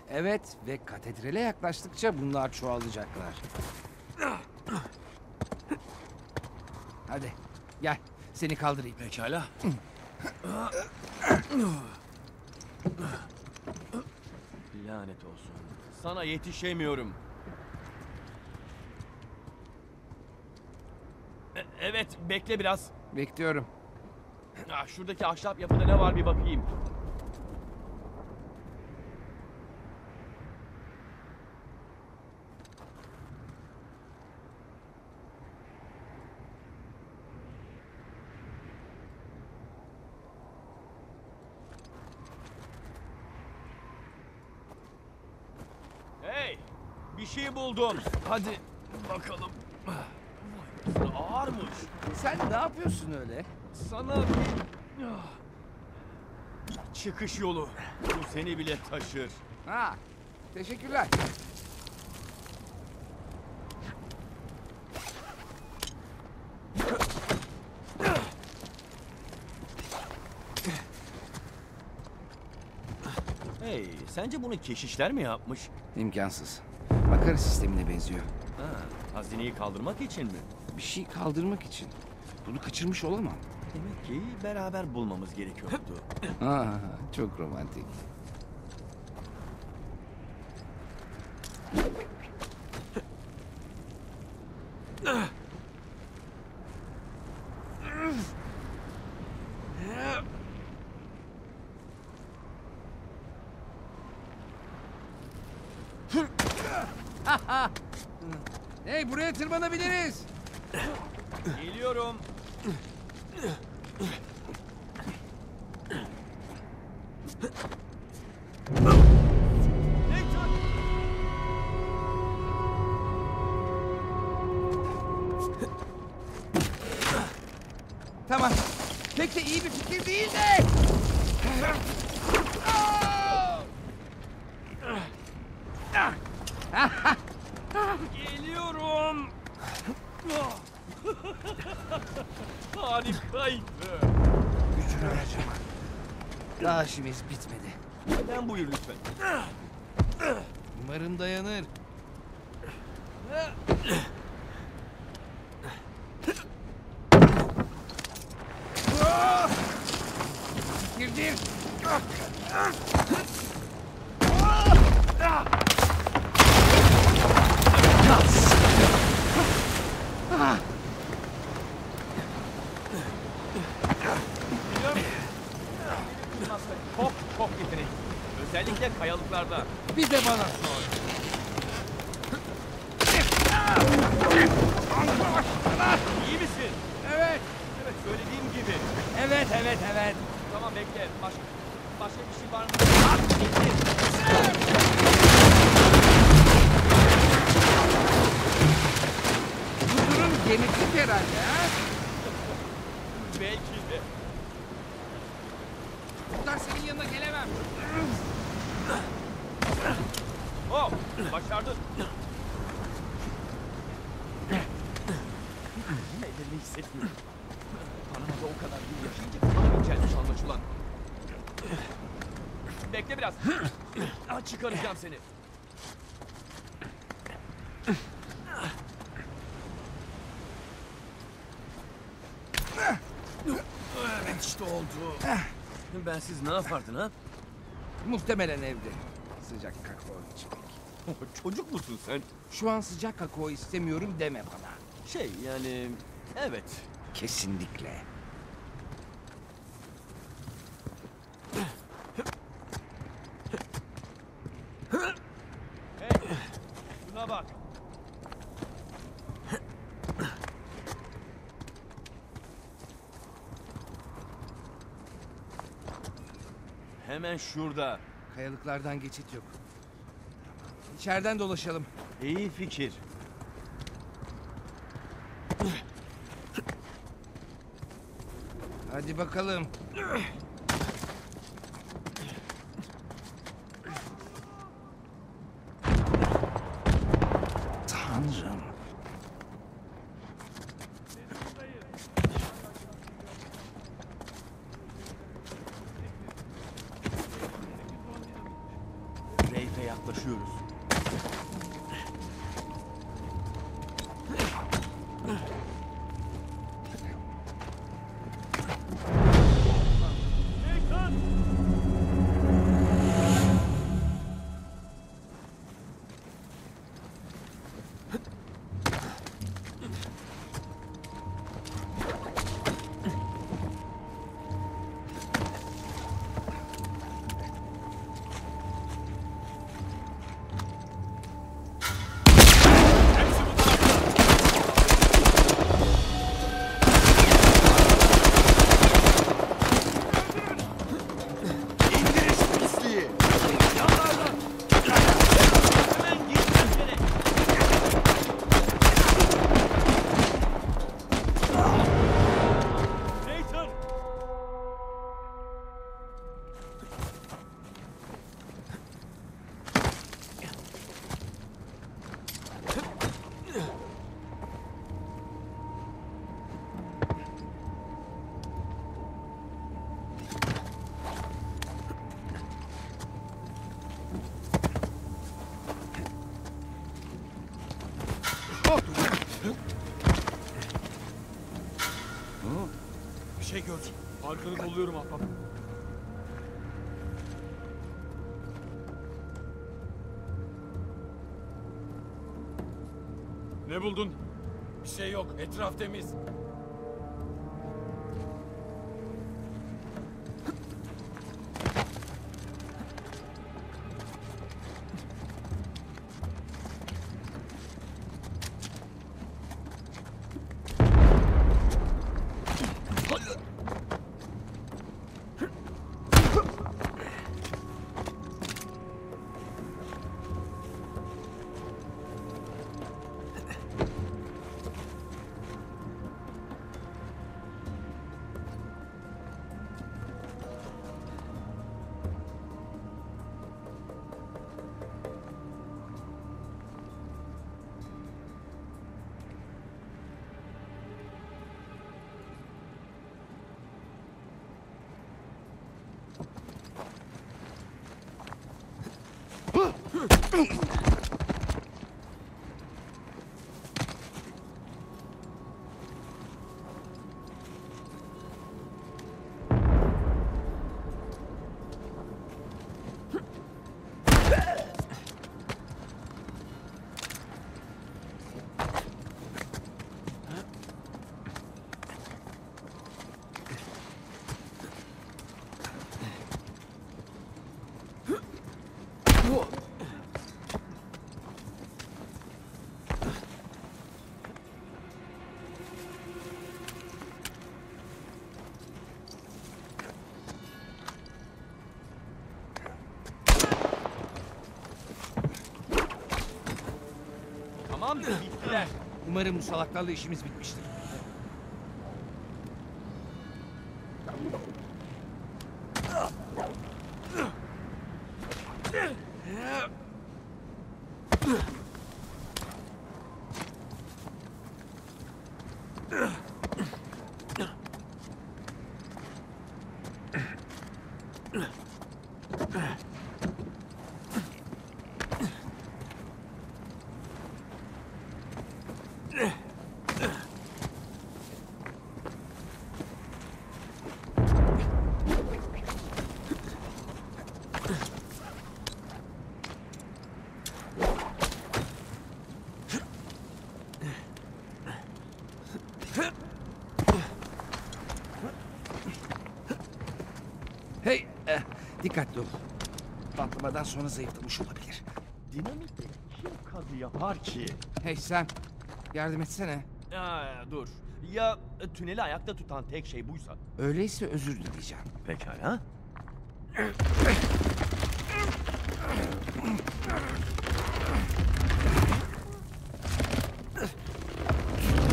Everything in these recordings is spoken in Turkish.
Evet ve katedrale yaklaştıkça bunlar çoğalacaklar. Hadi gel seni kaldırayım. Pekala. Lanet olsun. Sana yetişemiyorum. Evet, bekle biraz. Bekliyorum. Şuradaki ahşap yapıda ne var bir bakayım. Hey, bir şey buldum. Hadi bakalım. Ağırmış. Sen ne yapıyorsun öyle? Sana bir çıkış yolu. Bu seni bile taşır. Ha, teşekkürler. Hey, sence bunu keşişler mi yapmış? İmkansız. Makara sistemine benziyor. Ha, hazineyi kaldırmak için mi? Bir şey kaldırmak için. Bunu kaçırmış olamam. Demek ki beraber bulmamız gerekiyordu. Ha, çok romantik. Hey, buraya tırmanabiliriz. Geliyorum. Nathan! Tamam. Pek de iyi bir fikir değil de. Geliyorum. Harikaydı. Gücünü harcama. Daha işimiz bitmedi. Ben buyur lütfen. Umarım dayanır. Girdir. Çok çok yetenekli. Özellikle kayalıklarda. Bir de bana sor. İyi misin? Evet. Evet, söylediğim gibi. Evet. Tamam, bekle. Başka bir şey var mı? Bu durum genetik herhalde ha? Belki de. Buradan senin yanına gelemem. Oh, başardın. Ellerini hissetmiyorum. Panama'da o kadar yıl yaşayınca kanım incelmiş anlaşılan. Bekle biraz. Çıkaracağım seni. Evet, işte oldu. Bensiz ne yapardın ha? Muhtemelen evde. Sıcak kakao içmek. Çocuk musun sen? Şu an sıcak kakao istemiyorum deme bana. Yani evet. Kesinlikle. Hey, şuna bak. Hemen şurada. Kayalıklardan geçit yok. İçeriden dolaşalım. İyi fikir. Hadi bakalım. Tanrım. Yaklaşıyoruz. Bir şey gördüm. Arkanı kolluyorum ahbap. Ne buldun? Bir şey yok. Etraf temiz. Tamam, bittiler. Umarım bu salaklarla işimiz bitmiştir. Hey, dikkatli ol. Patlamadan sonra zayıflamış olabilir. Dinamitle kim kazı yapar ki? Hey sen, yardım etsene. Dur. Ya tüneli ayakta tutan tek şey buysa? Öyleyse özür dileyeceğim. Pekala.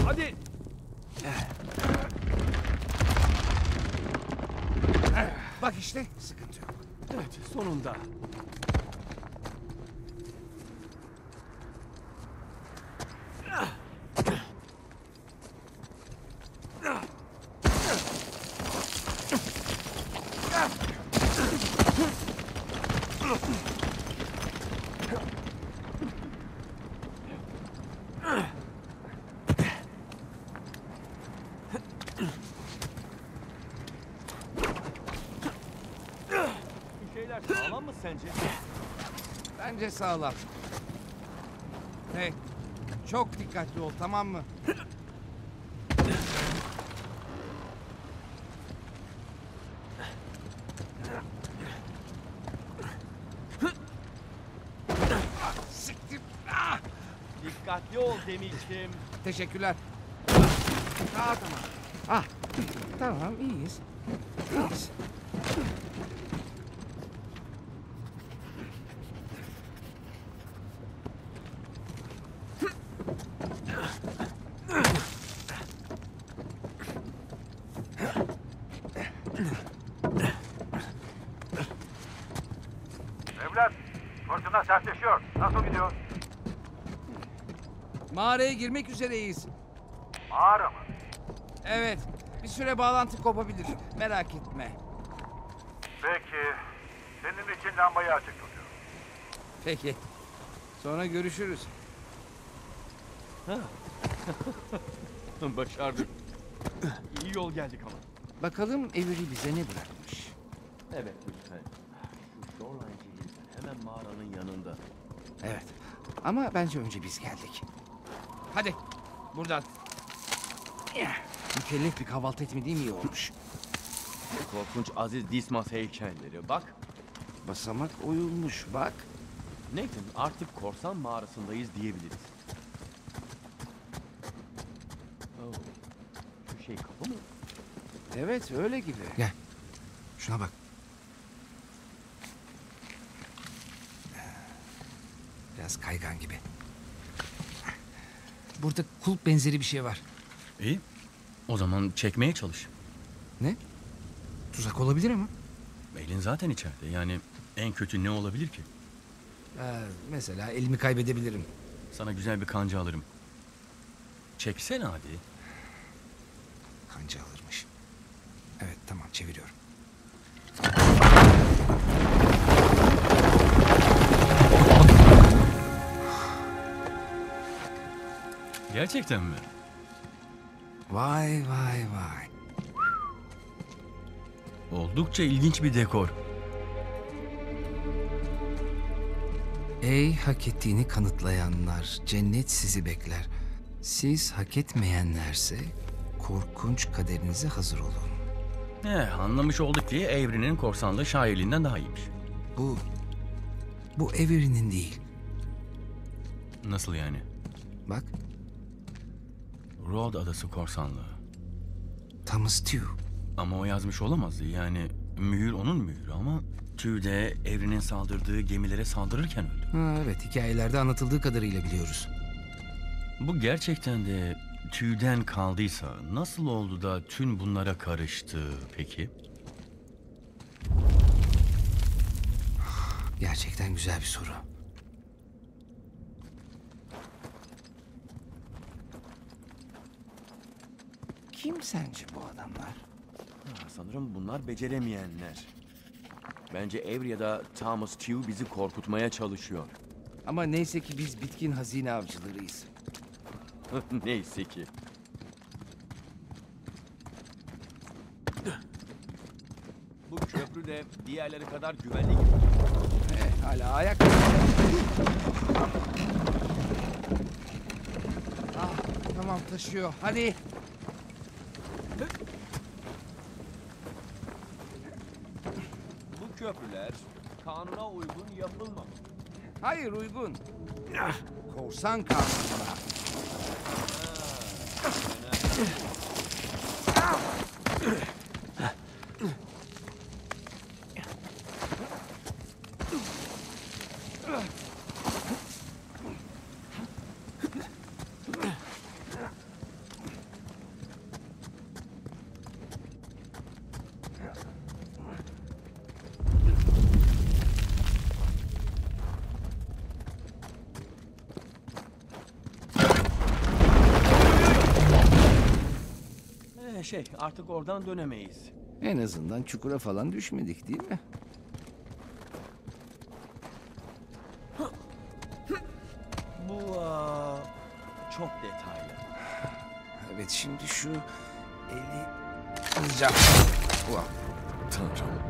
Hadi. Bak işte, sıkıntı yok. Evet, sonunda. şeyler sağlam mı sence? Bence sağlam. Hey, çok dikkatli ol, tamam mı? Siktir. Dikkatli ol demiştim. Teşekkürler. Tamam. Ah, tamam, iyiyiz. İyiyiz. Evlat, fırtına sertleşiyor. Nasıl gidiyor? Mağaraya girmek üzereyiz. Mağara mı? Evet, bir süre bağlantı kopabilir. Merak etme. Peki, senin için lambayı açık tutuyorum. Peki. Sonra görüşürüz. Başardık. İyi yol geldik ama. Bakalım Avery bize ne bırakmış. Evet lütfen. Şu Shoreline şehrinden hemen mağaranın yanında. Evet. Ama bence önce biz geldik. Hadi. Buradan. Mükellef bir kahvaltı etmediğim iyi olmuş. Korkunç Aziz Dismas heykelleri. Bak. Basamak oyulmuş bak. Nathan, artık korsan mağarasındayız diyebiliriz. Oh. Şu şey kapı mı? Evet öyle gibi. Gel. Şuna bak. Biraz kaygan gibi. Burada kulp benzeri bir şey var. İyi. O zaman çekmeye çalış. Ne? Tuzak olabilir ama. Elin zaten içeride. Yani en kötü ne olabilir ki? Mesela elimi kaybedebilirim. Sana güzel bir kanca alırım. Çeksene hadi. Kanca alırmış. Evet tamam çeviriyorum. Gerçekten mi? Vay vay vay. Oldukça ilginç bir dekor. Ey hak ettiğini kanıtlayanlar, cennet sizi bekler. Siz hak etmeyenlerse korkunç kaderinize hazır olun. Anlamış olduk diye Avery'nin korsanlığı şairliğinden daha iyiymiş. Bu Avery'nin değil. Nasıl yani? Bak, Rhodes Adası korsanlığı. Thomas Tew. Ama o yazmış olamaz. Yani mühür onun mühürü ama Tew de Avery'nin saldırdığı gemilere saldırırken öldü. Ha, evet, hikayelerde anlatıldığı kadarıyla biliyoruz. Bu gerçekten de Tew'den kaldıysa nasıl oldu da tüm bunlara karıştı peki? Gerçekten güzel bir soru. Kim sence bu adamlar? Sanırım bunlar beceremeyenler. Bence Avery ya da Thomas Tew bizi korkutmaya çalışıyor. Ama neyse ki biz bitkin hazine avcılarıyız. Neyse ki. Bu köprü de diğerleri kadar güvenli gibi. Hala ayak. Ah, tamam taşıyor. Hadi. Bu köprüler kanuna uygun yapılmamış. Hayır uygun. Korsan kanununa. Artık oradan dönemeyiz. En azından çukura falan düşmedik değil mi? Bu çok detaylı. Evet şimdi şu eli alacağım. Ulan. Tanrım.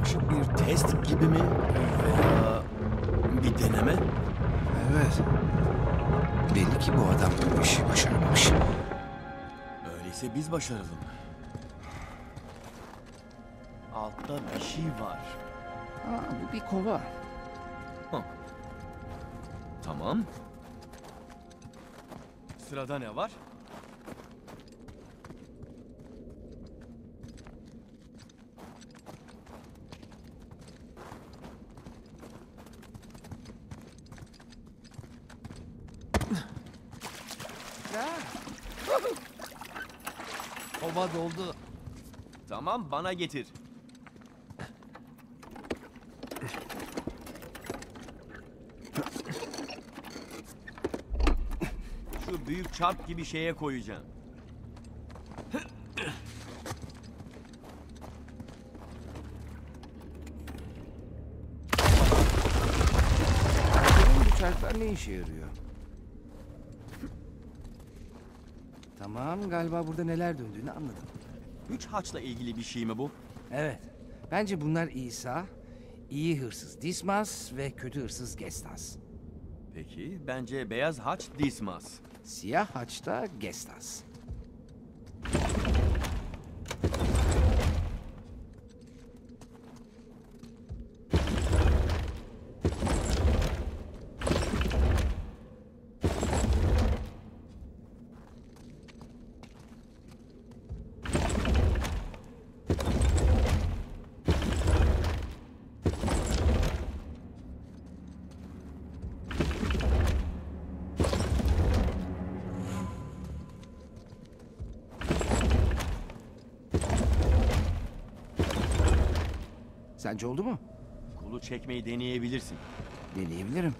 Karmaşık bir test gibi mi? Veya bir deneme? Evet. Belli ki bu adam bu işi başarmamış. Öyleyse biz başaralım. Altta bir şey var. Bu bir kova. Tamam. Sırada ne var? Kova doldu. Tamam, bana getir. Şu büyük çarp gibi şeye koyacağım. Bu çarklar ne işe yarıyor? Tamam, galiba burada neler döndüğünü anladım. Üç haçla ilgili bir şey mi bu? Evet. Bence bunlar İsa, iyi hırsız Dismas ve kötü hırsız Gestas. Peki, bence beyaz haç Dismas. Siyah haç da Gestas. Sence oldu mu? Kolu çekmeyi deneyebilirsin. Deneyebilirim.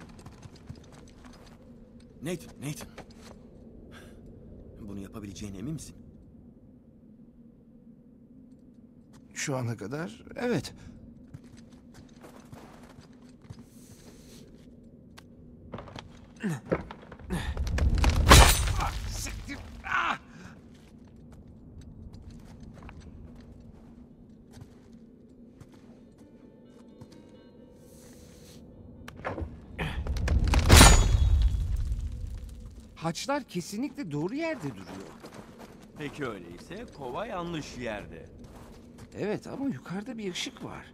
Nathan. Bunu yapabileceğine emin misin? Şu ana kadar evet. Siktir. Haçlar kesinlikle doğru yerde duruyor. Peki öyleyse kova yanlış yerde. Evet ama yukarıda bir ışık var.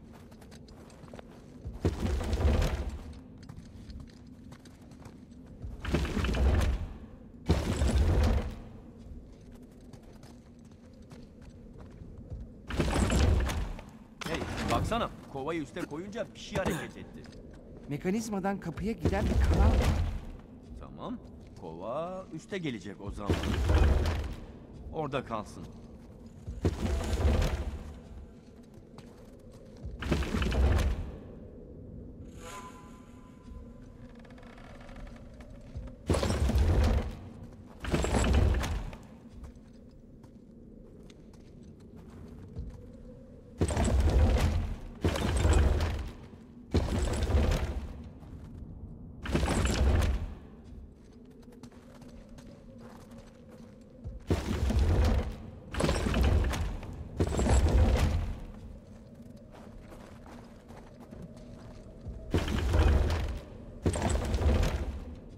Hey, baksana, kovayı üste koyunca bir şey hareket etti. Mekanizmadan kapıya giden bir kanal var. Tamam, kova üste gelecek o zaman. Orada kalsın.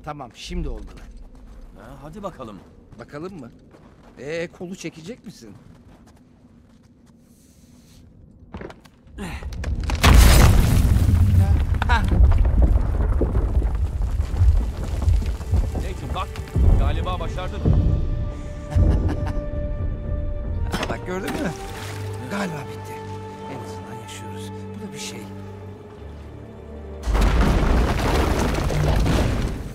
Tamam, şimdi oldu. Ha, hadi bakalım. Bakalım mı? Kolu çekecek misin? Nathan bak, galiba başardın. Bak gördün mü? Galiba bitti. En azından yaşıyoruz. Bu da bir şey.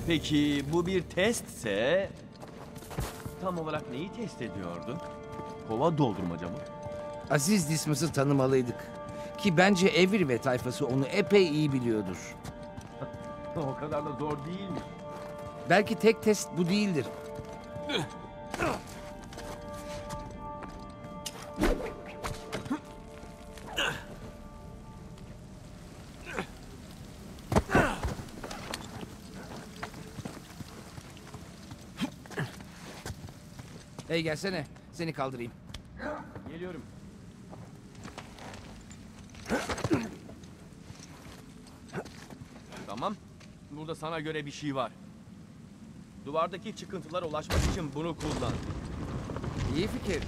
Peki bu bir testse... Tam olarak neyi test ediyordu? Kova doldurmaca mı? Aziz Dismas'ı tanımalıydık. Ki bence Avery ve tayfası onu epey iyi biliyordur. O kadar da zor değil mi? Belki tek test bu değildir. Hey gelsene. Seni kaldırayım. Geliyorum. Burada sana göre bir şey var. Duvardaki çıkıntılara ulaşmak için bunu kullan. İyi fikir.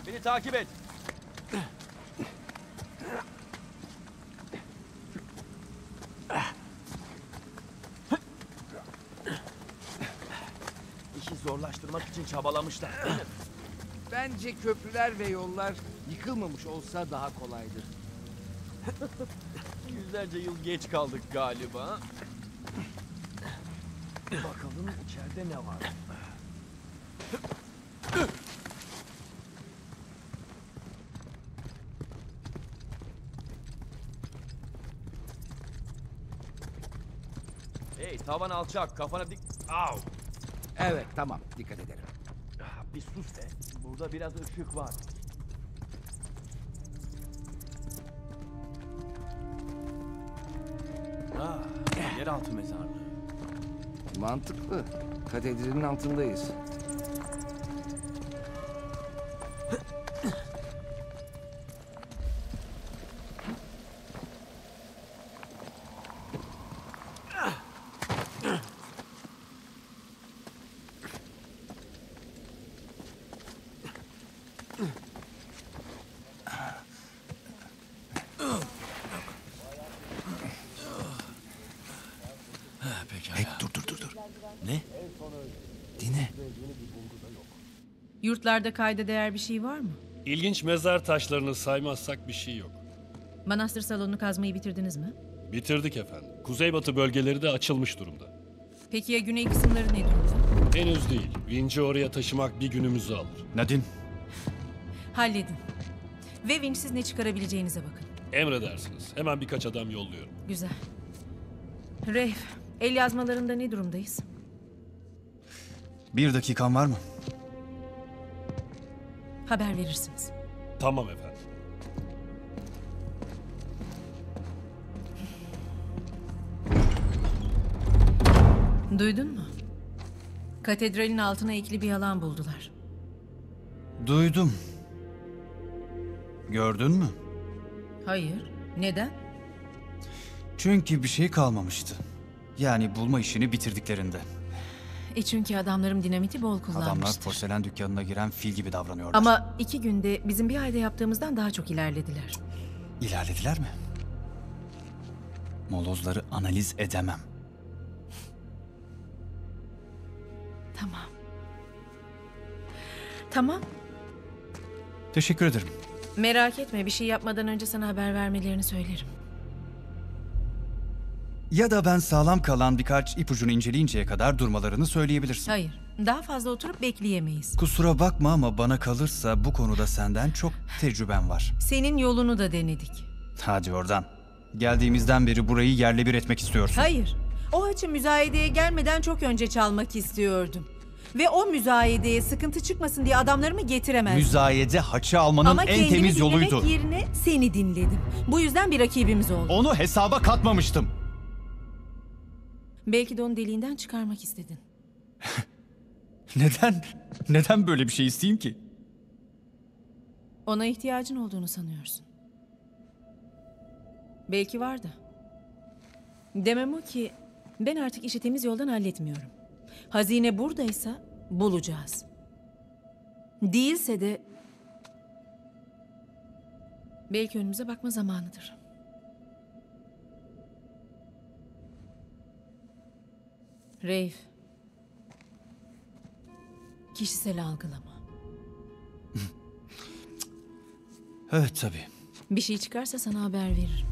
Beni takip et. İşi zorlaştırmak için çabalamışlar. Bence köprüler ve yollar yıkılmamış olsa daha kolaydır. Yüzlerce yıl geç kaldık galiba. Bakalım içeride ne var? Hey, tavan alçak, kafana dik... Au! Evet, tamam. Dikkat ederim. Bir sus be. Burada biraz ışık var. Yeraltı mezarlığı. Mantıklı. Katedralin altındayız. Pekala. Hey, dur. Ne? Dinle. Yurtlarda kayda değer bir şey var mı? İlginç mezar taşlarını saymazsak bir şey yok. Manastır salonunu kazmayı bitirdiniz mi? Bitirdik efendim. Kuzeybatı bölgeleri de açılmış durumda. Peki ya güney kısımları ne durumda? Henüz değil. Vinci oraya taşımak bir günümüzü alır. Nadine. Halledin. Ve vinçsiz ne çıkarabileceğinize bakın. Emredersiniz. Hemen birkaç adam yolluyorum. Güzel. Reif, el yazmalarında ne durumdayız? 1 dakikan var mı? Haber verirsiniz. Tamam efendim. Duydun mu? Katedralin altına ekli bir alan buldular. Duydum. Gördün mü? Hayır. Neden? Çünkü bir şey kalmamıştı. Yani bulma işini bitirdiklerinde. Çünkü adamlarım dinamiti bol Adamlar kullanmıştır. porselen dükkanına giren fil gibi davranıyorlar. Ama 2 günde bizim bir ayda yaptığımızdan daha çok ilerlediler. İlerlediler mi? Molozları analiz edemem. Tamam. Tamam. Teşekkür ederim. Merak etme, bir şey yapmadan önce sana haber vermelerini söylerim. Ya da ben sağlam kalan birkaç ipucunu inceleyinceye kadar durmalarını söyleyebilirsin. Hayır, daha fazla oturup bekleyemeyiz. Kusura bakma ama bana kalırsa bu konuda senden çok tecrüben var. Senin yolunu da denedik. Hadi oradan. Geldiğimizden beri burayı yerle bir etmek istiyorsun. Hayır, o haçı müzayedeye gelmeden çok önce çalmak istiyordum. Ve o müzayedeye sıkıntı çıkmasın diye adamlarımı getiremezdim. Müzayede haçı almanın Ama en kendimi temiz dinlemek yoluydu. yerine seni dinledim. Bu yüzden bir rakibimiz oldu. Onu hesaba katmamıştım. Belki de onu deliğinden çıkarmak istedin. Neden? Neden böyle bir şey isteyeyim ki? Ona ihtiyacın olduğunu sanıyorsun. Belki vardı. Demem o ki ben artık işi temiz yoldan halletmiyorum. Hazine buradaysa bulacağız. Değilse de belki önümüze bakma zamanıdır. Reif. Kişisel algılama. Evet tabii. Bir şey çıkarsa sana haber veririm.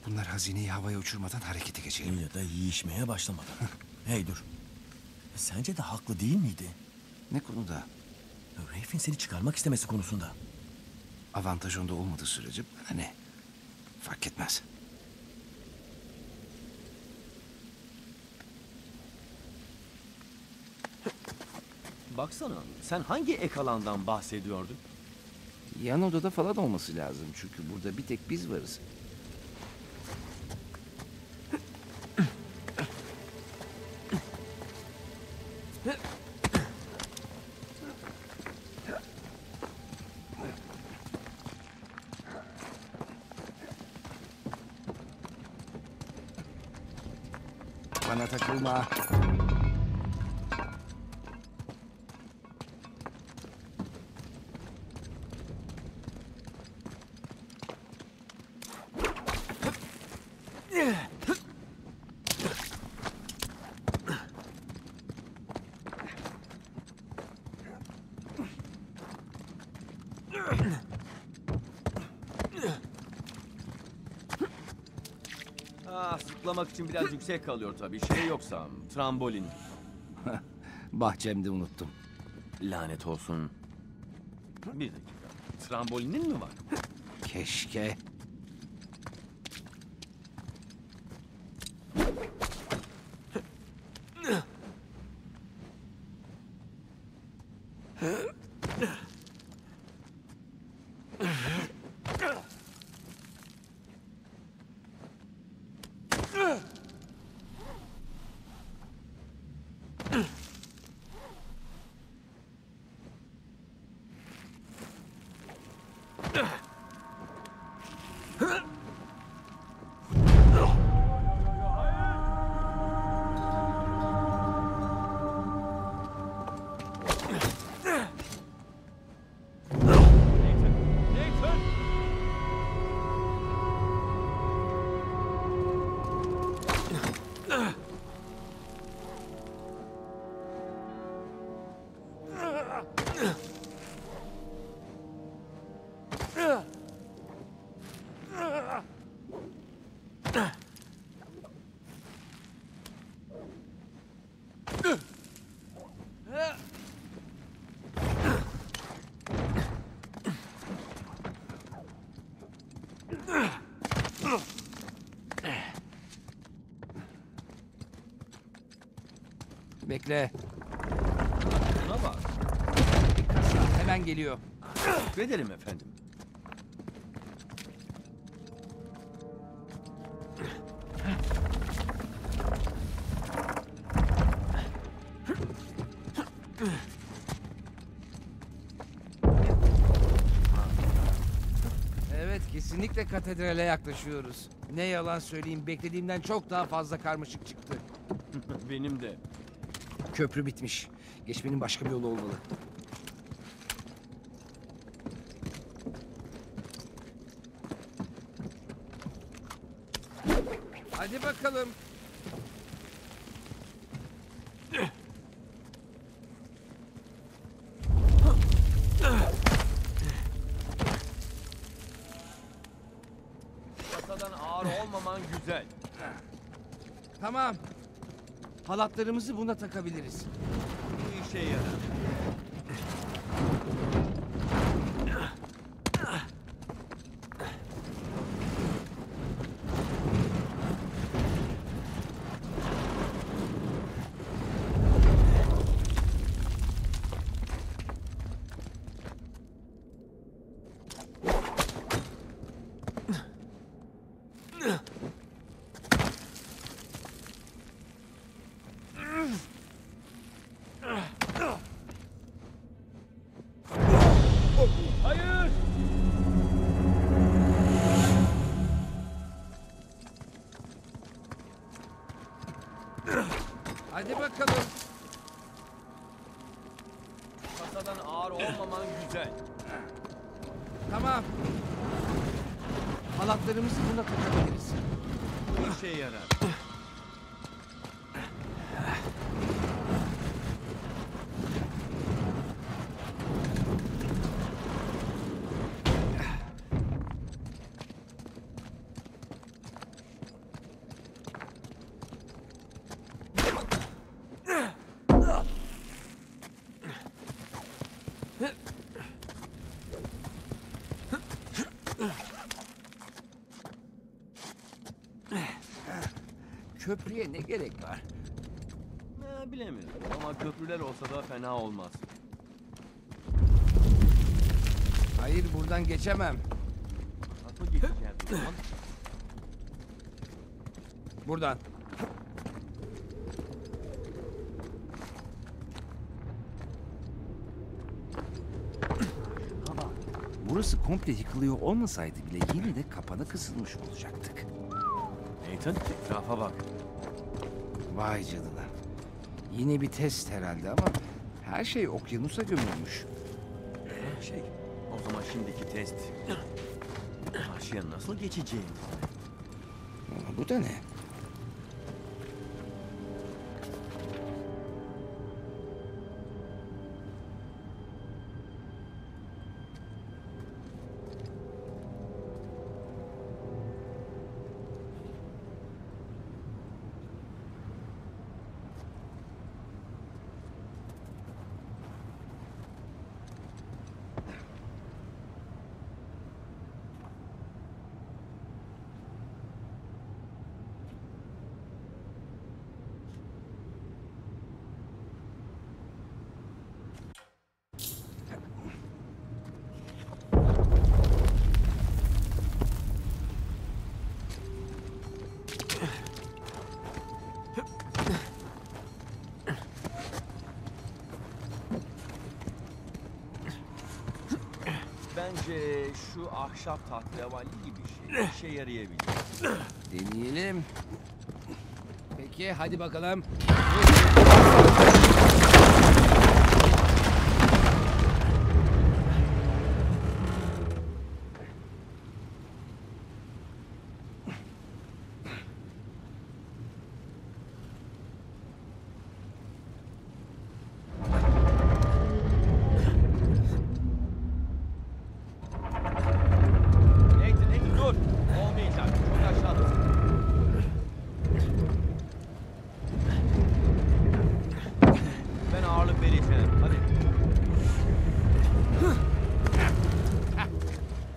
Bunlar hazineyi havaya uçurmadan harekete geçelim. Ya da yiyişmeye başlamadan. Hey dur. Sence de haklı değil miydi? Ne konuda? Reif'in seni çıkarmak istemesi konusunda. Avantaj onda olmadığı sürece bana ne? Fark etmez. Baksana, sen hangi ek alandan bahsediyordun? Yan odada falan olması lazım çünkü burada bir tek biz varız. Bana takılma. Zıplamak için biraz yüksek kalıyor tabii. Şey yoksa, trambolin. Bahçemde unuttum. Lanet olsun. Bir dakika. Trambolinin mi var? Keşke. Bekle. Buna bak. Bir kasa hemen geliyor. Şükrederim efendim. Evet, kesinlikle katedrale yaklaşıyoruz. Ne yalan söyleyeyim, beklediğimden çok daha fazla karmaşık çıktı. Benim de. Köprü bitmiş. Geçmenin başka bir yolu olmalı. Hadi bakalım. Kasadan ağır olmaman güzel. Tamam. Halatlarımızı buna takabiliriz. Bu işe yarar. Hayır! Hadi bakalım. Kasadan ağır olmaman güzel. Tamam. Halatlarımızı buna takabiliriz. Bu işe yarar. köprüye ne gerek var? Bilemiyorum ama köprüler olsa da fena olmaz. Hayır, buradan geçemem. Nasıl geçeceğiz o zaman? Buradan. Burası komple yıkılıyor olmasaydı bile yine de kapana kısılmış olacaktık. Nathan, etrafa bak. Vay canına. Yine bir test herhalde ama her şey okyanusa gömülmüş. O zaman şimdiki test. Karşıya nasıl geçeceğim? Bu da ne? Bence şu ahşap tahterevalli gibi şey işe yarayabilir. Deneyelim. Peki hadi bakalım. Nathan dur. Olmayacak. Çok aşağıdasın. Ben ağırlık vereceğim. Hadi.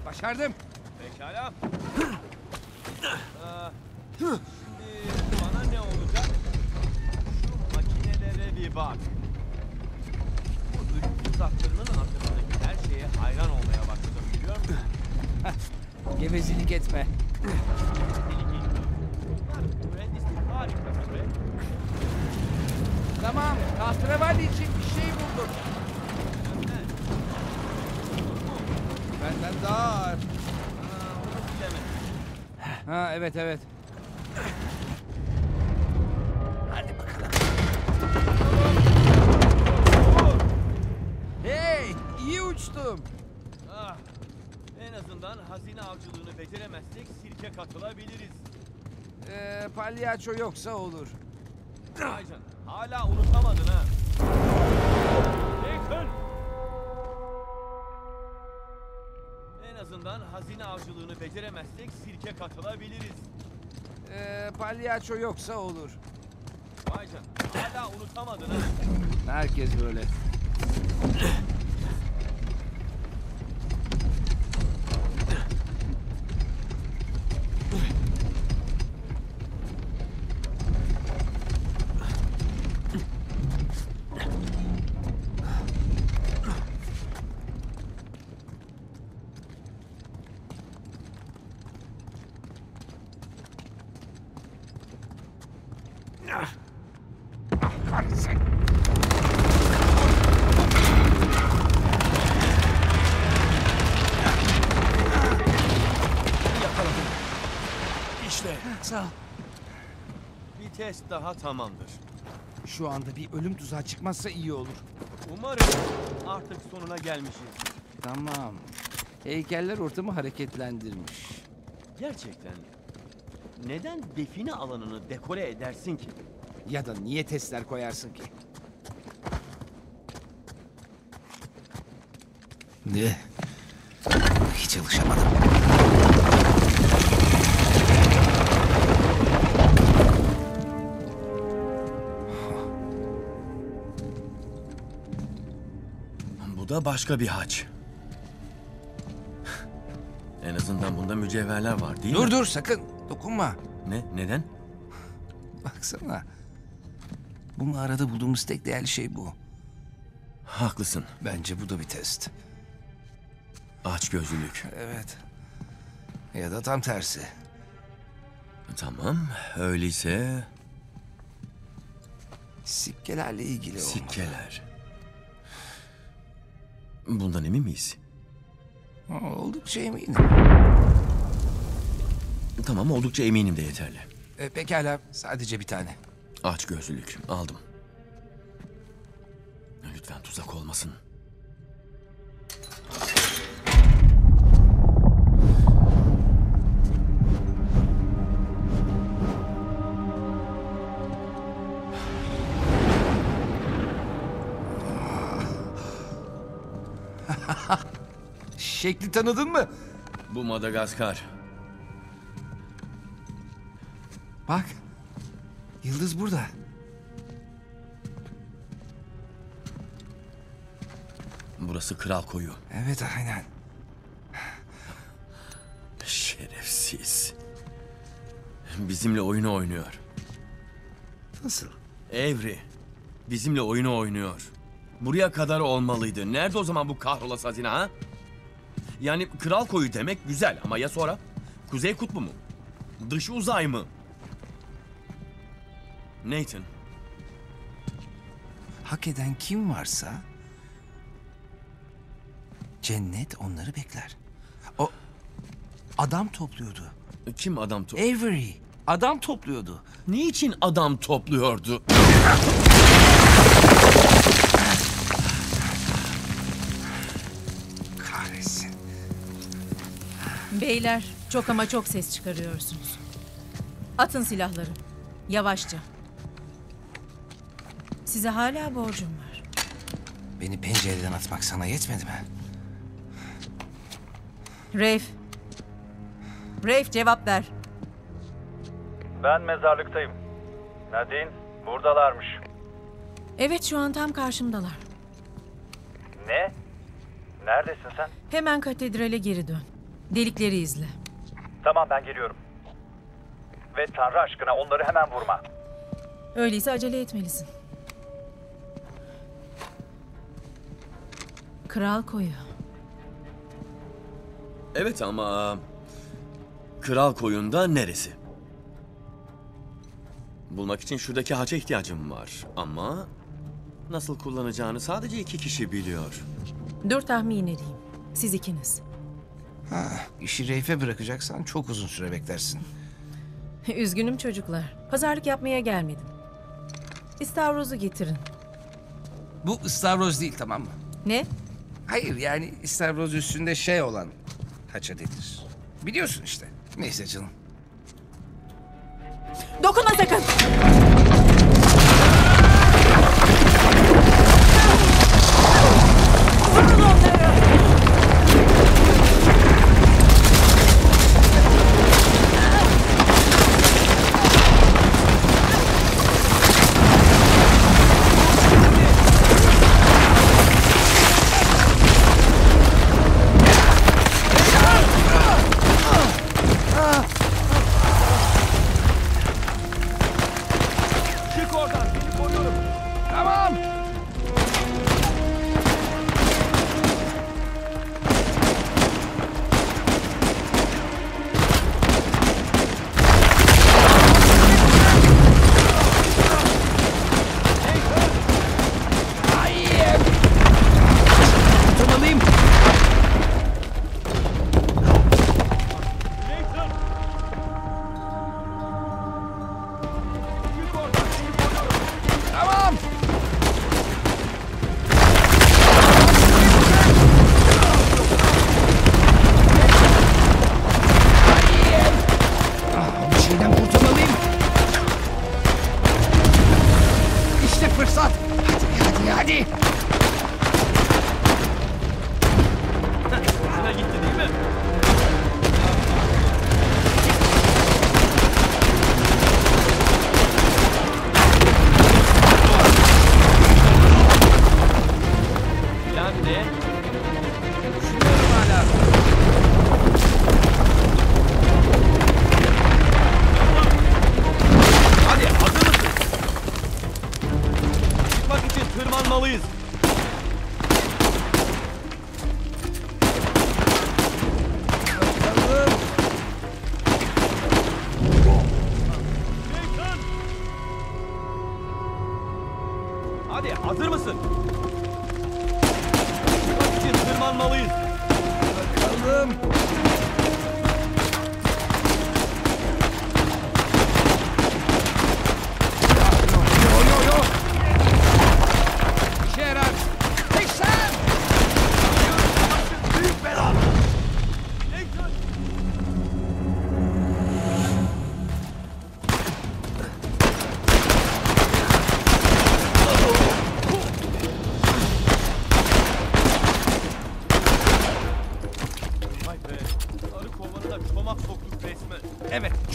Başardım. Pekala. Şimdi bana ne olacak? Şu makinelere bir bak. Bu ürün tuzaklarının arkasındaki her şeye hayran olmaya başladım, biliyor musun? Gevezelik etme. Mühendislik harika be. Tamam, tahterevalli için bir şey buldum. Benden daha ağır. Onu bilemedim. Ha, evet. Hadi bakalım. Hey, iyi uçtum. Ah, en azından hazine avcılığını beceremezsek sirke katılabiliriz. Palyaço yoksa olur. Aycan, hala unutamadın ha. Nathan! En azından hazine avcılığını beceremezsek sirke katılabiliriz. Palyaço yoksa olur. Aycan, hala unutamadın ha. Herkes böyle. Kahretsin. İşte. Sağ ol. Bir test daha tamamdır. Şu anda bir ölüm tuzağı çıkmazsa iyi olur. Umarım artık sonuna gelmişiz. Tamam. Heykeller ortamı hareketlendirmiş. Gerçekten neden define alanını dekore edersin ki? Ya da niye testler koyarsın ki? Ne? Hiç alışamadım. Bu da başka bir haç. En azından bunda mücevherler var değil mi? Dur sakın dokunma. Ne? Neden? Baksana. Bu mağarada bulduğumuz tek değerli şey bu. Haklısın. Bence bu da bir test. Açgözlülük. Evet. Ya da tam tersi. Tamam. Öyleyse Sikkelerle ilgili olmalı. sikkeler. Bundan emin miyiz? Oldukça eminim. Tamam, oldukça eminim de yeterli. Pekala, sadece bir tane. Açgözlülük. Aldım. Lütfen tuzak olmasın. Şekli tanıdın mı? Bu Madagaskar. Bak. Yıldız burada. Burası Kral Koyu. Evet, aynen. Şerefsiz. Bizimle oyunu oynuyor. Nasıl? Avery. Bizimle oyunu oynuyor. Buraya kadar olmalıydı. Nerede o zaman bu kahrolası hazine ha? Yani Kral Koyu demek güzel ama ya sonra? Kuzey Kutbu mu? Dış uzay mı? Nathan. Hak eden kim varsa cennet onları bekler. O adam topluyordu. Kim adam Avery adam topluyordu. Niçin adam topluyordu? Kahretsin. Beyler, çok ama çok ses çıkarıyorsunuz. Atın silahları. Yavaşça. Size hala borcum var. Beni pencereden atmak sana yetmedi mi? Rafe. Rafe, cevap ver. Ben mezarlıktayım. Nadine, buradalarmış. Evet, şu an tam karşımdalar. Ne? Neredesin sen? Hemen katedrale geri dön. Delikleri izle. Tamam, ben geliyorum. Ve Tanrı aşkına onları hemen vurma. Öyleyse acele etmelisin. Kral Koyu. Evet ama... Kral Koyu'nda neresi? Bulmak için şuradaki haça ihtiyacım var. Ama... Nasıl kullanacağını sadece 2 kişi biliyor. Dur tahmin edeyim. Siz ikiniz. İşi Reif'e bırakacaksan çok uzun süre beklersin. Üzgünüm çocuklar. Pazarlık yapmaya gelmedim. İstavrozu getirin. Bu ıstavroz değil, tamam mı? Ne? Hayır, yani istavroz üstünde şey olan haça denir. Biliyorsun işte. Neyse canım. Dokunma sakın! Vurun onları!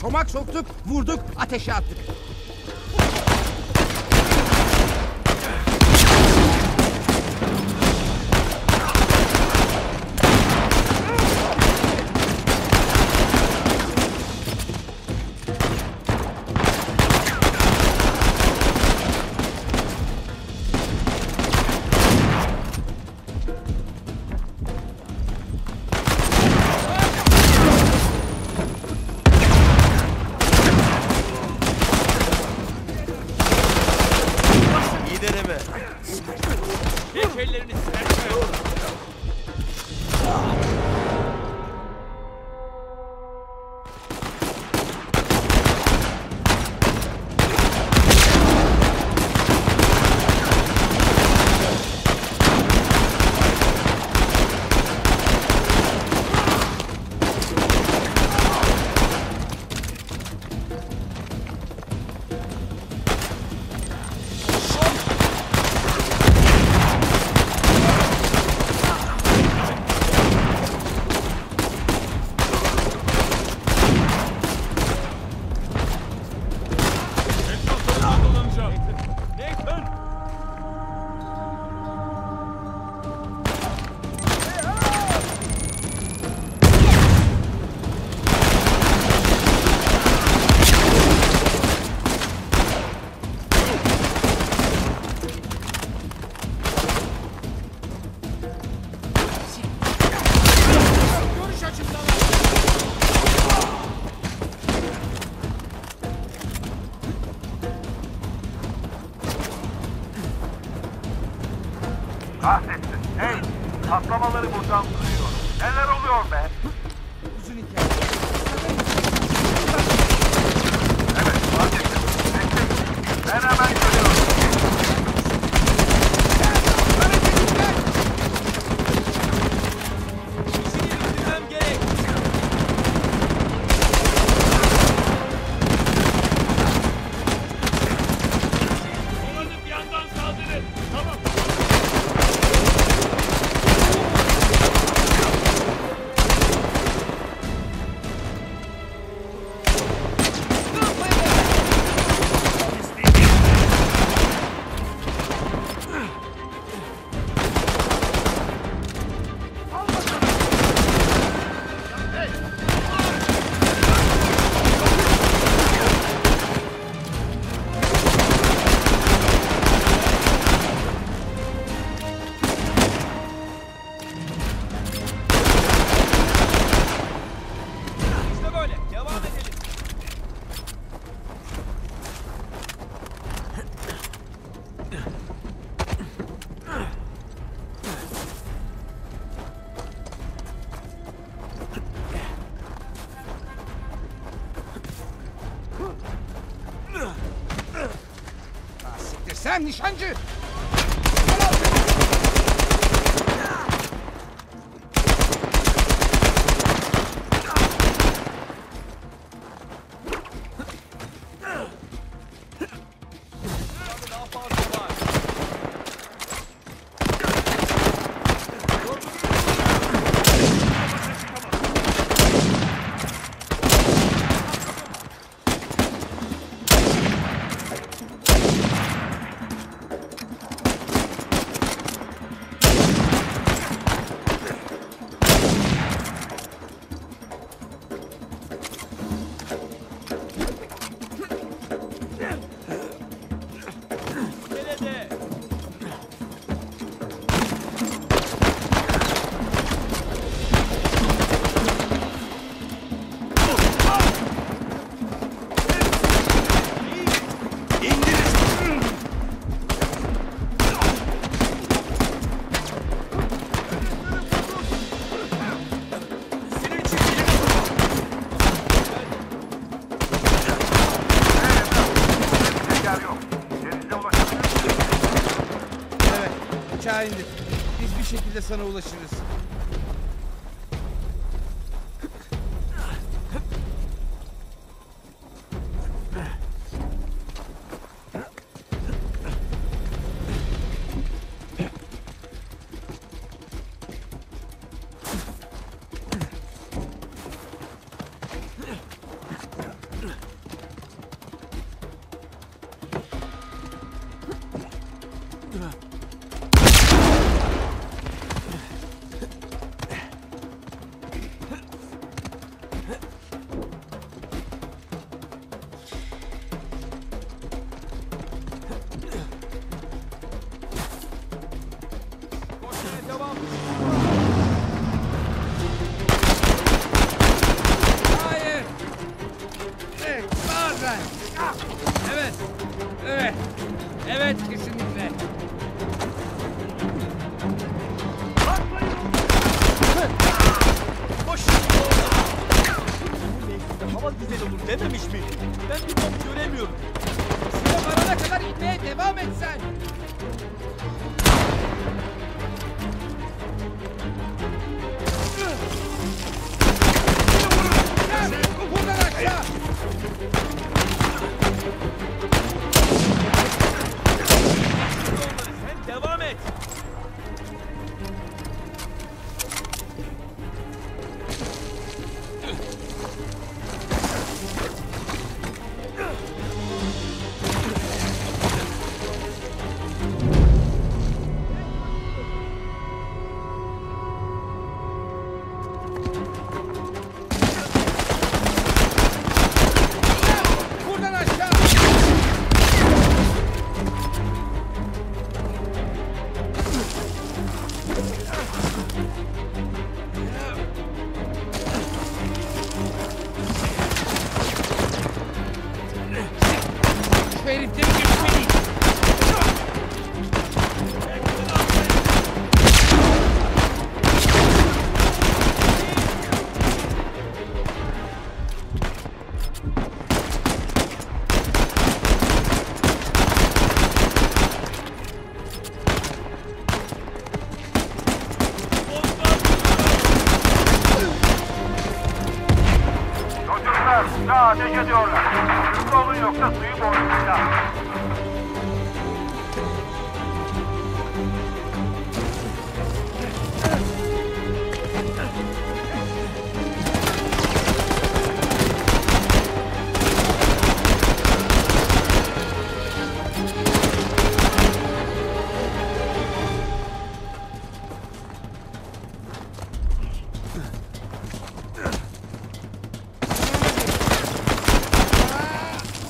çomak soktuk, vurduk, ateşe attık. Kahretsin. Hey, patlamaları buradan duyuyorum. Neler oluyor be? Uzun hikaye. Evet, vazgeçtim. Bekleyin. Ben hemen geliyorum. İşini bitirmem gerek. Dolanıp yandan saldırın. Tamam. İşte böyle. Devam edelim. Siktir sen nişancı. Daha fazla var. Nerede? Yer yok. Denize ulaşabilir miyim? Evet, uçağa indir. Biz bir şekilde sana ulaşırız. güzel olur dememiş miydim? Ben bir bok göremiyorum. Sıra varana kadar gitmeye devam et sen. Buradan aşağı. Sen devam et. Buradan aşağı. Şu herifleri geçmeliyim. Çocuklar size ateş ediyorlar. Hızlı olun yoksa suyu boğulacağım.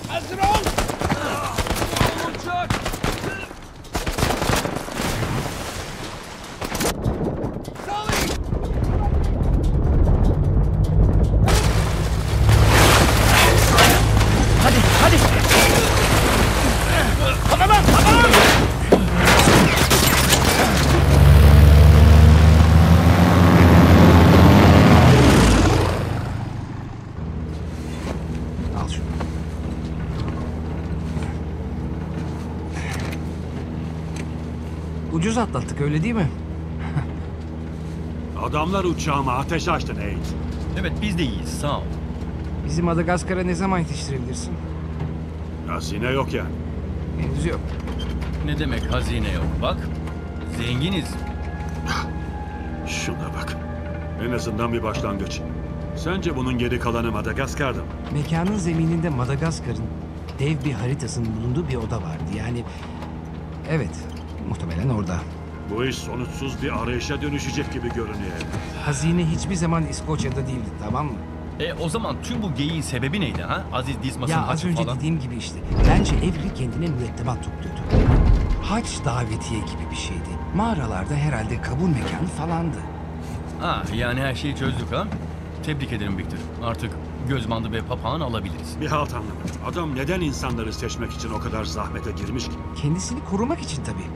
Hazır ol. Uçak. Salih. Al şunu. Ucuz atlattık öyle değil mi? Adamlar uçağıma ateş açtı Nate. Evet biz de iyiyiz sağ ol. Bizi Madagaskar'a ne zaman yetiştirebilirsin? Hazine yok yani. Henüz yok. Ne demek hazine yok bak. Zenginiz. Şuna bak. En azından bir başlangıç. Sence bunun geri kalanı Madagaskar'da mı? Mekanın zemininde Madagaskar'ın dev bir haritasının bulunduğu bir oda vardı. Yani evet, muhtemelen orada. Bu iş sonuçsuz bir arayışa dönüşecek gibi görünüyor. Hazine hiçbir zaman İskoçya'da değildi, tamam mı? O zaman tüm bu geyiğin sebebi neydi ha? Aziz Dismas'ın Ya az haçı önce falan. dediğim gibi işte. Bence Evri kendine mürettebat topluyordu. Haç davetiye gibi bir şeydi. Mağaralarda herhalde kabul mekanı falandı. Yani her şeyi çözdük ha? Tebrik ederim Victor. Artık göz bandı ve papağan alabiliriz. Bir halt anlamadım. Adam neden insanları seçmek için o kadar zahmete girmiş ki? Kendisini korumak için tabii.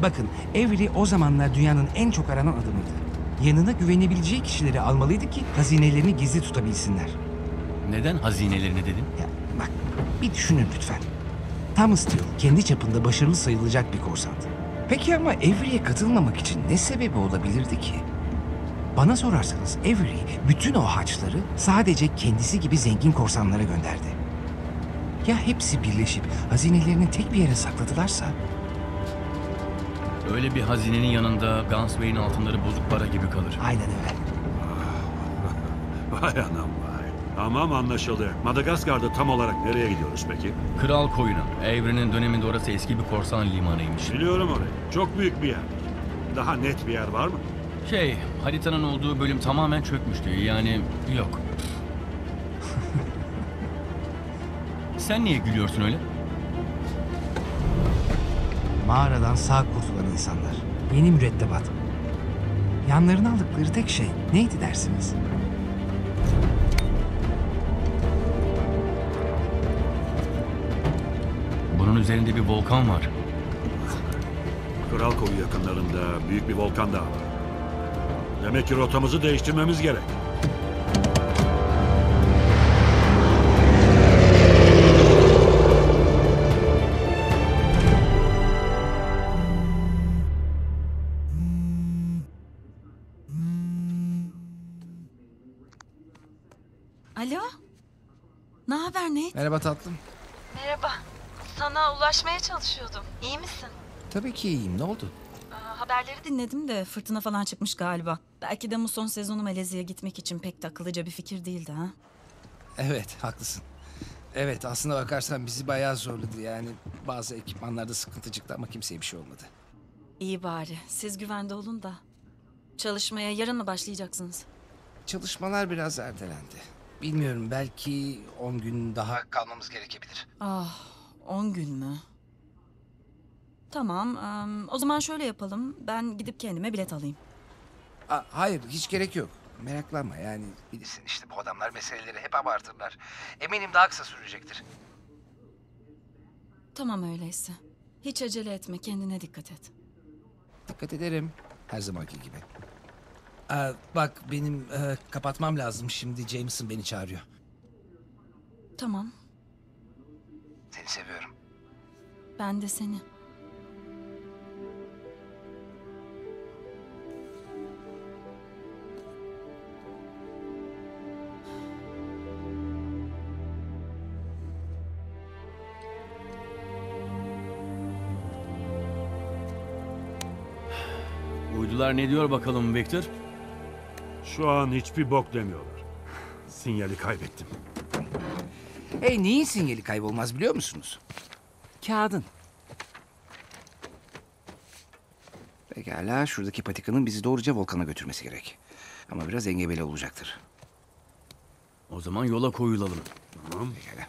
Bakın, Avery o zamanlar dünyanın en çok aranan adamıydı. Yanına güvenebileceği kişileri almalıydı ki hazinelerini gizli tutabilsinler. Neden hazinelerini dedin? Ya bak, bir düşünün lütfen. Thomas Steele kendi çapında başarılı sayılacak bir korsandı. Peki ama Avery'e katılmamak için ne sebebi olabilirdi ki? Bana sorarsanız Avery bütün o haçları sadece kendisi gibi zengin korsanlara gönderdi. Ya hepsi birleşip hazinelerini tek bir yere sakladılarsa? Öyle bir hazinenin yanında Gunsway'in altınları bozuk para gibi kalır. Aynen öyle. Vay anam vay. Tamam anlaşıldı. Madagaskar'da tam olarak nereye gidiyoruz peki? Kral Koyunu. Avery'nin döneminde orası eski bir korsan limanıymış. Biliyorum orayı. Çok büyük bir yer. Daha net bir yer var mı? Haritanın olduğu bölüm tamamen çökmüştü. Yani yok. Sen niye gülüyorsun öyle? Mağaradan sağ kurtulan insanlar. Yeni mürettebat. Yanlarına aldıkları tek şey neydi dersiniz? Bunun üzerinde bir volkan var. Kral Koyu yakınlarında büyük bir volkan daha var. Demek ki rotamızı değiştirmemiz gerek. Alo? Ne haber Nate? Merhaba tatlım. Merhaba. Sana ulaşmaya çalışıyordum. İyi misin? Tabii ki iyiyim. Ne oldu? Haberleri dinledim de fırtına falan çıkmış galiba. Belki de muson sezonu Malezya'ya gitmek için pek de akıllıca bir fikir değildi ha? Evet, haklısın. Evet, aslında bakarsan bizi bayağı zorladı. Yani bazı ekipmanlarda sıkıntı çıktı ama kimseye bir şey olmadı. İyi bari. Siz güvende olun da. Çalışmaya yarın mı başlayacaksınız? Çalışmalar biraz ertelendi. Bilmiyorum, belki 10 gün daha kalmamız gerekebilir. 10 gün mü? Tamam. O zaman şöyle yapalım. Ben gidip kendime bilet alayım. Hayır, hiç gerek yok. Meraklanma yani. Bilirsin işte bu adamlar meseleleri hep abartırlar. Eminim daha kısa sürecektir. Tamam öyleyse. Hiç acele etme. Kendine dikkat et. Dikkat ederim. Her zamanki gibi. Bak benim kapatmam lazım. Şimdi Jameson beni çağırıyor. Tamam. Seni seviyorum. Ben de seni. Uydular ne diyor bakalım Victor? Şu an hiçbir bok demiyorlar. Sinyali kaybettim. Hey, neyin sinyali kaybolmaz biliyor musunuz? Kağıdın. Pekala, şuradaki patikanın bizi doğruca volkana götürmesi gerek. Ama biraz engebeli olacaktır. O zaman yola koyulalım. Tamam. Pekala.